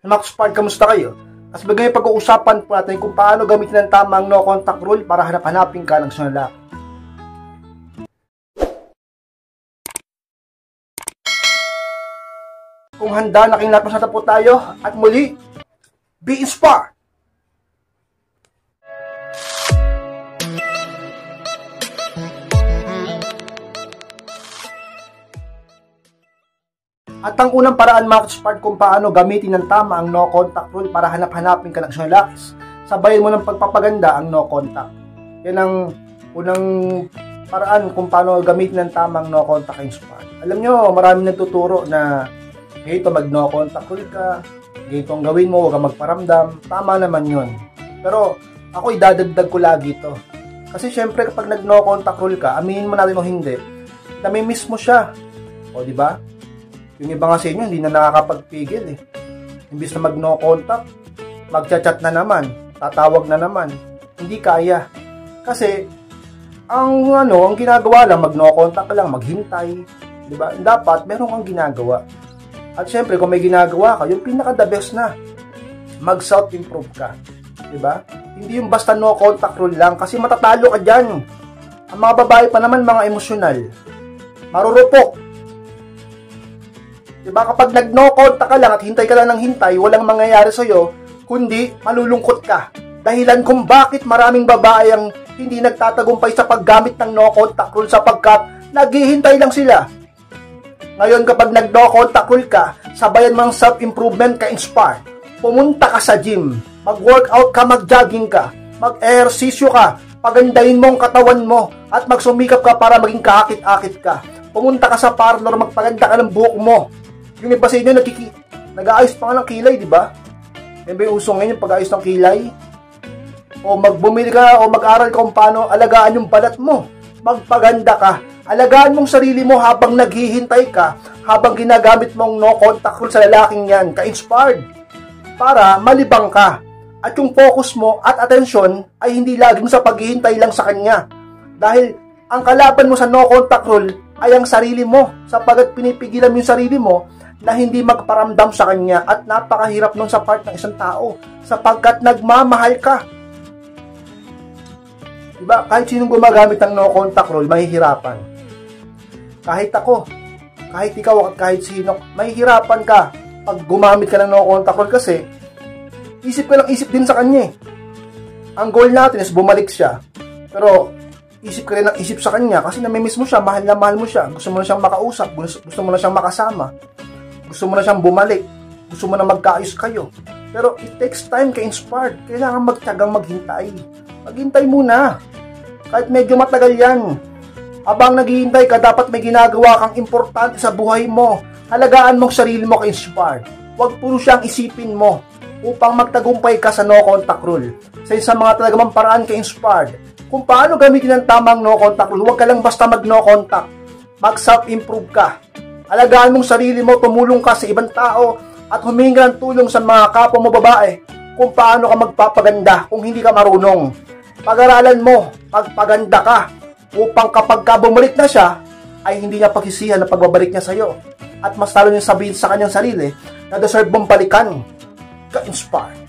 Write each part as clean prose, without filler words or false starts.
Max Part, kamusta kayo? As bagay pag-uusapan po natin kung paano gamitin ang tamang no contact rule para hanap-hanapin ka ng isang lalaki. Kung handa na kayong lahat, masata po tayo at muli, be inspired! At ang unang paraan, Max Part, kung paano gamitin ng tama ang no contact rule para hanap-hanapin ka ng isang lalaki, sabayan mo ng pagpapaganda ang no contact. Yan ang unang paraan kung paano gamitin ng tamang no contact inspired. Alam nyo, maraming nagtuturo na ganito mag no contact rule ka, ganito ang gawin mo, huwag kang magparamdam. Tama naman yun. Pero ako idadagdag ko lagi ito. Kasi syempre kapag nag no contact rule ka, aminin mo natin o hindi, nami-miss mo siya. O di ba? Yung iba nga sa inyo, hindi na nakakapagpigil eh. Imbis na mag no contact, magchat-chat na naman, tatawag na naman. Hindi kaya. Kasi, ang ginagawa lang, mag no contact lang, maghintay. Diba? Dapat, meron kang ginagawa. At syempre, kung may ginagawa ka, yung pinaka-the best na, mag-self-improve ka. Diba? Hindi yung basta no contact rule lang, kasi matatalo ka dyan. Ang mga babae pa naman, mga emosyonal. Marurupok. Diba, kapag nag-no contact ka lang at hintay ka lang ng hintay, walang mangyayari sa'yo, kundi malulungkot ka. Dahilan kung bakit maraming babae ang hindi nagtatagumpay sa paggamit ng no contact rule sapagkat naghihintay lang sila. Ngayon, kapag nag-no contact rule ka, sabayan mo ng self-improvement ka inspire. Pumunta ka sa gym, mag-workout ka, mag-jogging ka, mag-ehersisyo ka, pagandahin mo ang katawan mo, at magsumikap ka para maging kaakit-akit ka. Pumunta ka sa parlor, magpaganda ka ng buhok mo. Yung iba sa inyo, nag-aayos pa nga ng kilay, di ba? Yan ba yung uso ngayon, yung pag-aayos ng kilay? O magbumili ka, o mag-aral ka kung paano alagaan yung balat mo. Magpaganda ka. Alagaan mong sarili mo habang naghihintay ka, habang ginagamit mong no contact rule sa lalaking yan, ka-inspired. Para malibang ka. At yung focus mo at atensyon ay hindi laging sa paghihintay lang sa kanya. Dahil ang kalaban mo sa no contact rule ay ang sarili mo, sapagkat pinipigilan mo yung sarili mo na hindi magparamdam sa kanya, at napakahirap nun sa part ng isang tao sapagkat nagmamahal ka. Diba? Kahit sinong gumagamit ng no contact rule, mahihirapan. Kahit ako, kahit ikaw, at kahit sino, mahihirapan ka pag gumamit ka ng no contact rule kasi isip ka lang isip din sa kanya. Ang goal natin is bumalik siya. Pero isip ka rin ng isip sa kanya kasi namimiss mo siya, mahal na mahal mo siya, gusto mo na siyang makausap, gusto mo na siyang makasama, gusto mo na siyang bumalik, gusto mo na magkaayos kayo. Pero it takes time ka-inspired. Kailangan magtiyagang maghintay. Maghintay muna. Kahit medyo matagal yan. Habang naghihintay ka, dapat may ginagawa kang importante sa buhay mo. Halagaan mong sarili mo ka-inspired. Huwag puro siyang isipin mo upang magtagumpay ka sa no contact rule. Sa isang mga talagang paraan ka-inspired. Kung paano gamitin ang tamang no contact rule, huwag ka lang basta mag no contact. Mag self-improve ka. Alagaan mong sarili mo, tumulong ka sa ibang tao at humingi ng tulong sa mga kapwa mo babae kung paano ka magpapaganda kung hindi ka marunong. Pag-aralan mo, pagpaganda ka upang kapag ka bumalik na siya, ay hindi niya pagsisihan na pagbabalik niya sa iyo. At mas talo niya sabihin sa kanyang sarili na deserve mong balikan. Ka-inspire.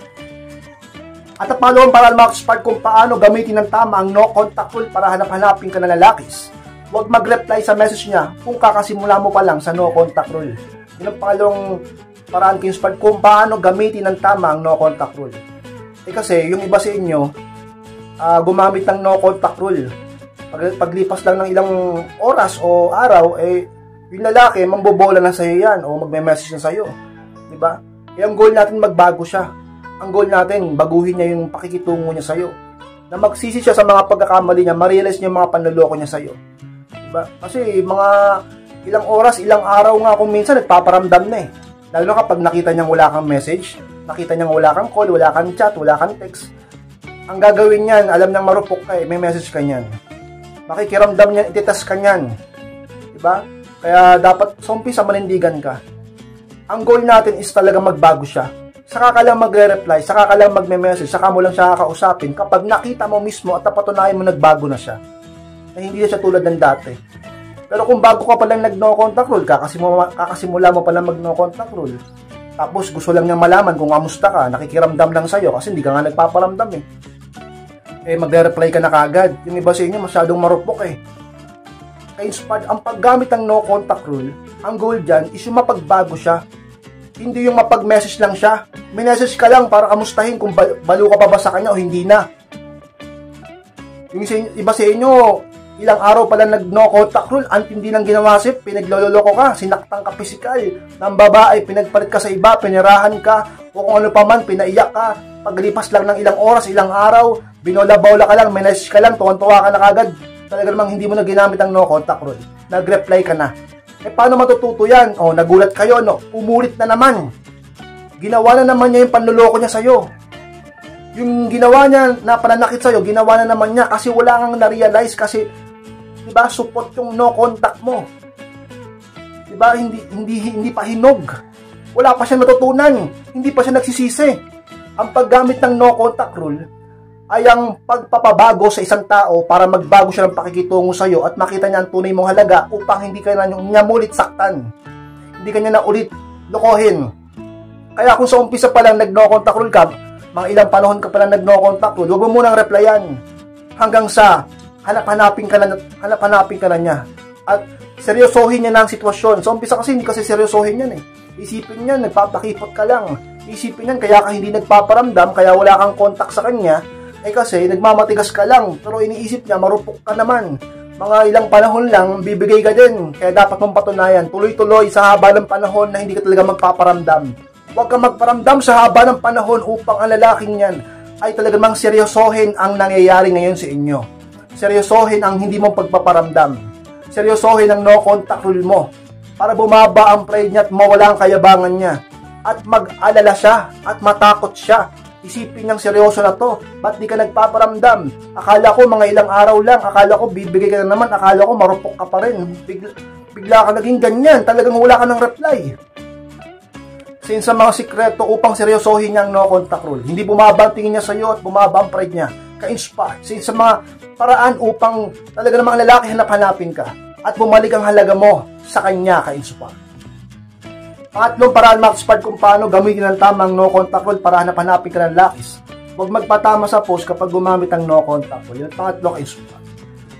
At ang pangalawang paraan, Max Part, kung paano gamitin ng tama ang no contact rule para hanap-hanapin ka ng lalakis. Huwag mag-reply sa message niya kung kakasimula mo pa lang sa no contact rule. Yun ang pangalawang paraan, ka-inspired, kung paano gamitin ng tama ang no contact rule. Kasi yung iba sa inyo, gumamit ng no contact rule. Paglipas lang ng ilang oras o araw, yung lalaki, mambobola na sa'yo yan o magme-message na sa'yo. Diba? Ang goal natin magbago siya. Ang goal natin, baguhin niya yung pakikitungo niya sa'yo. Na magsisi siya sa mga pagkakamali niya, ma-realize niya yung mga panloloko niya sa'yo. Diba? Kasi mga ilang oras, ilang araw nga kung minsan nagpaparamdam na eh. Lalo na kapag nakita niyang wala kang message, nakita niyang wala kang call, wala kang chat, wala kang text. Ang gagawin niyan, alam niyang marupok ka eh, may message ka niyan. Makikiramdam niyan, ititas ka niyan. Diba? Kaya dapat sa umpisa manindigan ka. Ang goal natin is talaga magbago siya. Saka ka lang magre-reply, saka ka lang magme-message, saka mo lang siya kakausapin kapag nakita mo mismo at napatunayan mo nagbago na siya. Na hindi na siya tulad ng dati. Pero kung bago ka pa lang nag-no contact rule, kakasimula mo pa lang mag-no contact rule, Tapos gusto lang niya malaman kung kamusta ka, nakikiramdam lang sa'yo kasi hindi ka nga nagpaparamdam eh. Magre-reply ka na kagad. Yung iba sa inyo masyadong marupok eh. Ka-inspired, ang paggamit ng no contact rule, ang goal dyan is yung mapagbago siya. Hindi yung mapag-message lang siya. Minessage ka lang para kamustahin kung balo ka pa ba sa kanya o hindi na. Yung iba sa inyo, ilang araw pala nag-no contact rule, antindi ng ginawa sa'yo, pinagloloko ka, sinaktan ka pisikal, ng babae, pinagpalit ka sa iba, pinirahan ka, o kung ano pa man, pinaiyak ka, paglipas lang ng ilang oras, ilang araw, binola-bola ka lang, message ka lang, tuwan-tuwa ka na kagad, talaga namang hindi mo na ginamit ang no contact rule, nag-reply ka na. Paano matututo yan? Nagulat kayo, no? Umulit na naman. Ginawa na naman niya yung panloloko niya sa'yo. Yung ginawa niya na pananakit sa'yo, ginawa na naman niya kasi wala kang na-realize kasi, diba, support yung no contact mo. Diba, hindi pa hinog. Wala pa siya natutunan. Hindi pa siya nagsisisi. Ang paggamit ng no contact rule ay ang pagpapabago sa isang tao para magbago siya ng pakikitungo sa iyo at makita niya ang tunay mong halaga upang hindi ka na niya ulit saktan. Hindi ka niya na ulit lokohin. Kaya kung sa umpisa pa lang nag-no contact rule ka, mga ilang panahon ka pa lang nag-no contact rule, huwag mo munang replyan hanggang sa hanap-hanapin ka na niya. At seryosohin niya na ang sitwasyon. Sa umpisa kasi hindi kasi seryosohin yan eh. Isipin niya, nagpapakipot ka lang. Isipin niyan, kaya ka hindi nagpaparamdam, kaya wala kang contact sa kanya, kasi nagmamatigas ka lang. Pero iniisip niya, marupok ka naman. Mga ilang panahon lang, bibigay ka din. Kaya dapat mong patunayan, tuloy-tuloy sa haba ng panahon na hindi ka talaga magpaparamdam. Huwag kang magparamdam sa haba ng panahon upang ang lalaking yan ay talagang seryosohin ang nangyayari ngayon sa inyo. Seryosohin ang hindi mong pagpaparamdam. Seryosohin ang no contact rule mo para bumaba ang pride niya at mawala ang kayabangan niya. At mag-alala siya at matakot siya. Isipin niyang seryoso na to. Ba't di ka nagpaparamdam? Akala ko mga ilang araw lang. Akala ko bibigay ka na naman. Akala ko marupok ka pa rin. Bigla ka naging ganyan. Talagang wala ka ng reply. Since sa mga sikreto upang seryosohin niya ang no contact rule. Hindi bumaba ang tingin niya sa iyo at bumaba ang pride niya. Ka-inspire. Since sa mga paraan upang talaga namang lalaki hanap-hanapin ka at bumalik ang halaga mo sa kanya, ka-inspire. Pangatlong paraan, ma-expert kung paano gamitin ang tamang no contact rule para hanap-hanapin ka ng lakis. Huwag magpatama sa post kapag gumamit ang no contact rule. Yung pangatlo, ka-inspire.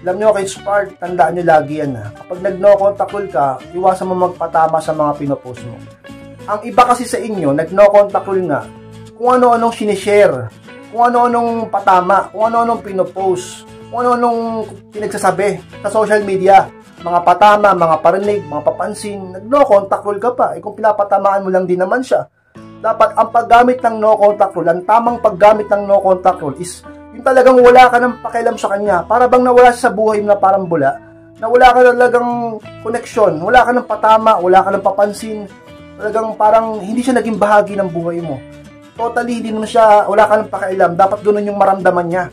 Alam nyo, ka-inspire, tandaan nyo lagi yan ha. Kapag nag-no contact rule ka, iwasan mo magpatama sa mga pinopost mo. Ang iba kasi sa inyo, nag-no contact rule nga, kung ano-anong sinishare, kung ano-anong patama, kung ano-anong pinopost, kung ano-anong pinagsasabi sa social media. Mga patama, mga parinig, mga papansin, nag-no contact rule ka pa. Kung pinapatamaan mo lang din naman siya. Dapat ang paggamit ng no contact rule, ang tamang paggamit ng no contact rule is yung talagang wala ka ng pakialam sa kanya. Para bang nawala siya sa buhay mo na parang bula. Na wala ka talagang connection, wala ka ng patama, wala ka ng papansin. Talagang parang hindi siya naging bahagi ng buhay mo. Totally, hindi mo siya, wala ka ng pakialam. Dapat ganun yung maramdaman niya.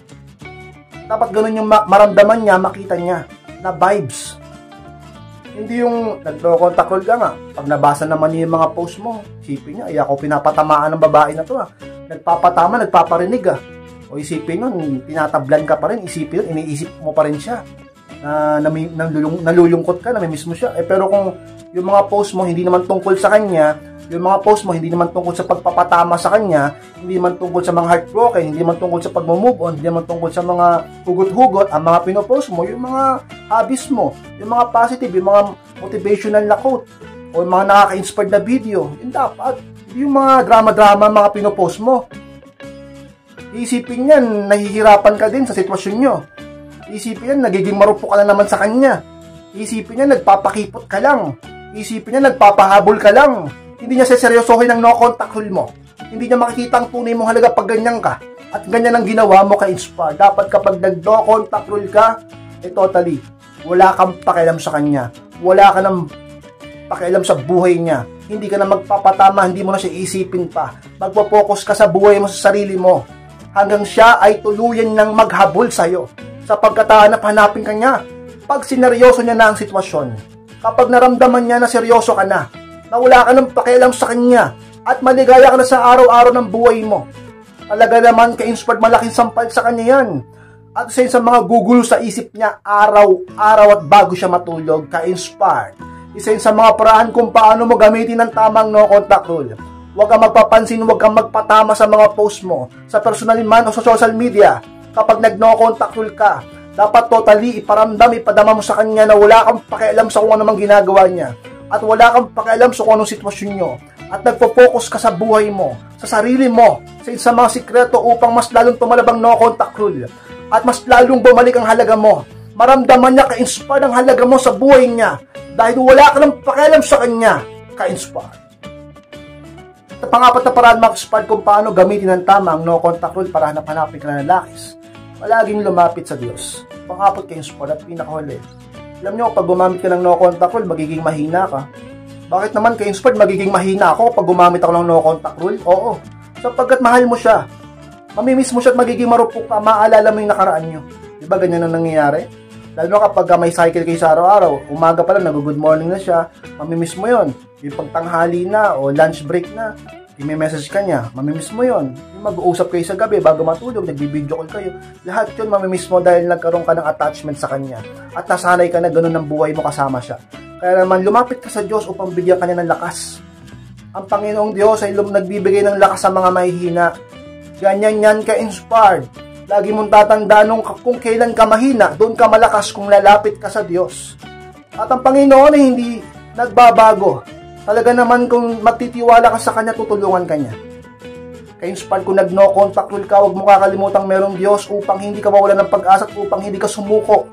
Dapat ganun yung maramdaman niya, makita niya. Na vibes. Hindi yung nag-no contact rule ka nga. Pag nabasa naman niya yung mga post mo, isipin niya, ay ako pinapatamaan ng babae na to ha. Nagpapatama, nagpaparinig ha. O isipin nun, tinatablan ka pa rin. Isipin nun, iniisip mo pa rin siya. Nalulungkot ka, namimiss mo siya. Pero kung yung mga post mo hindi naman tungkol sa kanya, yung mga post mo hindi naman tungkol sa pagpapatama sa kanya, hindi naman tungkol sa mga heartbroken, hindi naman tungkol sa pag-move on, hindi naman tungkol sa mga hugot-hugot, ang mga pinopost mo, yung mga hobbies mo, yung mga positive, yung mga motivational na quote, o yung mga nakaka-inspired na video, yun dapat. Yung mga drama-drama, mga pinopost mo. Isipin yan, nahihirapan ka din sa sitwasyon nyo. Isipin yan, nagiging marupok ka na naman sa kanya. Isipin yan, nagpapakipot ka lang. Isipin niya, nagpapahabol ka lang. Hindi niya seseryosohin ang no contact rule mo. Hindi niya makikita ang tunay mong halaga pag ganyan ka. At ganyan ang ginawa mo ka-inspire. Dapat kapag nag-no contact rule ka, totally, wala kang pakialam sa kanya. Wala ka ng pakialam sa buhay niya. Hindi ka na magpapatama, hindi mo na siya isipin pa. Magpo-focus ka sa buhay mo, sa sarili mo. Hanggang siya ay tuluyan ng maghabol sa'yo. Sa pagkatahanap-hanapin ka niya. Pag sineryoso niya na ang sitwasyon. Kapag naramdaman niya na seryoso ka na wala ka ng pakialam sa kanya, at maligaya ka na sa araw-araw ng buhay mo. Talaga naman ka-inspired, malaking sampal sa kanya yan. At sa mga gugulo sa isip niya, araw-araw at bago siya matulog, ka-inspired. Isa sa mga paraan kung paano mo gamitin ang tamang no contact rule. Huwag kang magpapansin, huwag kang magpatama sa mga post mo, sa personal man o sa social media. Kapag nag-no contact rule ka, dapat totally iparamdam, ipadama mo sa kanya na wala kang pakialam sa kung ano mang ginagawa niya. At wala kang pakialam sa kung anong sitwasyon nyo. At nagpo-focus ka sa buhay mo, sa sarili mo, sa mga sikreto upang mas lalong tumalabang no contact rule. At mas lalong bumalik ang halaga mo. Maramdaman niya ka-inspire ang halaga mo sa buhay niya. Dahil wala ka ng pakialam sa kanya, ka-inspire. At pangapat na paraan mga kung paano gamitin ng tama ang no contact rule para hanap-hanapin ka na lalakis. Palaging lumapit sa Diyos. Pangapat ka-inspire at pinakahuli. Alam nyo, pag gumamit ka ng no contact rule, magiging mahina ka. Bakit naman ka-inspired magiging mahina ako pag gumamit ako ng no contact rule? Oo. Sapagkat mahal mo siya. Mamimiss mo siya at magiging marupok ka, maalala mo yung nakaraan nyo. Diba ganyan ang nangyayari? Lalo na kapag may cycle kayo sa araw-araw, umaga pa lang, nag-good morning na siya, mamimiss mo yon. Yung pagtanghali na o lunch break na, i-message ka niya, mamimiss mo yon. Yung mag-uusap kayo sa gabi bago matulog, nag-video call kayo, lahat yun mamimiss mo dahil nagkaroon ka ng attachment sa kanya. At nasanay ka na ganun ng buhay mo kasama siya. Kaya naman, lumapit ka sa Diyos upang bigyan ka niya ng lakas. Ang Panginoong Diyos ay nagbibigay ng lakas sa mga mahihina. Ganyan yan ka-inspired. Lagi mong tatandaan kung kailan ka mahina, doon ka malakas kung lalapit ka sa Diyos. At ang Panginoon ay hindi nagbabago. Talaga naman kung magtitiwala ka sa Kanya, tutulungan ka niya. Ka-inspired kung nag-no contact rule ka, huwag mo kakalimutang merong Diyos upang hindi ka mawala ng pag-asa at upang hindi ka sumuko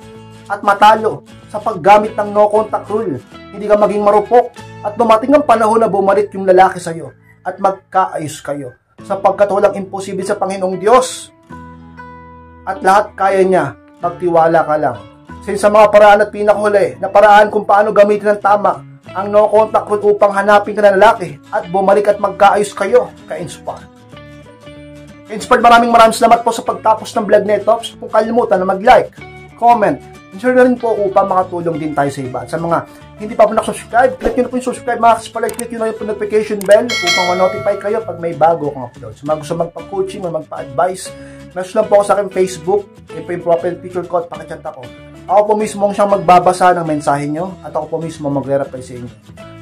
at matalo sa paggamit ng no contact rule. Hindi ka maging marupok at dumating ang panahon na bumalik yung lalaki sa iyo at magkaayos kayo. Sapagkat walang imposible sa Panginoong Diyos. At lahat kaya niya, magtiwala ka lang. Sa mga paraan at pinakahuli na paraan kung paano gamitin ng tama ang no contact rule upang hanapin ka ng lalaki at bumalik at magkaayos kayo, ka-inspire. Ka-inspire, maraming salamat po sa pagtapos ng vlog nito. Kung kalimutan na mag-like, comment, share na rin po upang makatulong din tayo sa iba. At sa mga hindi pa po nakasubscribe, click nyo na po yung subscribe mga kaspalag, click nyo na yung notification bell upang ma-notify kayo pag may bago akong upload. So gusto magpa-coaching o magpa-advise, message lang po ako sa akin Facebook, yun po yung profile picture ko at pakichat ako. Ako po mismo ang siyang magbabasa ng mensahe nyo at ako po mismo magre-reply sa inyo.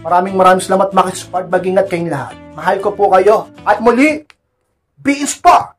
Maraming salamat mga kaspalag, mag-ingat kayong lahat. Mahal ko po kayo at muli, be inspired!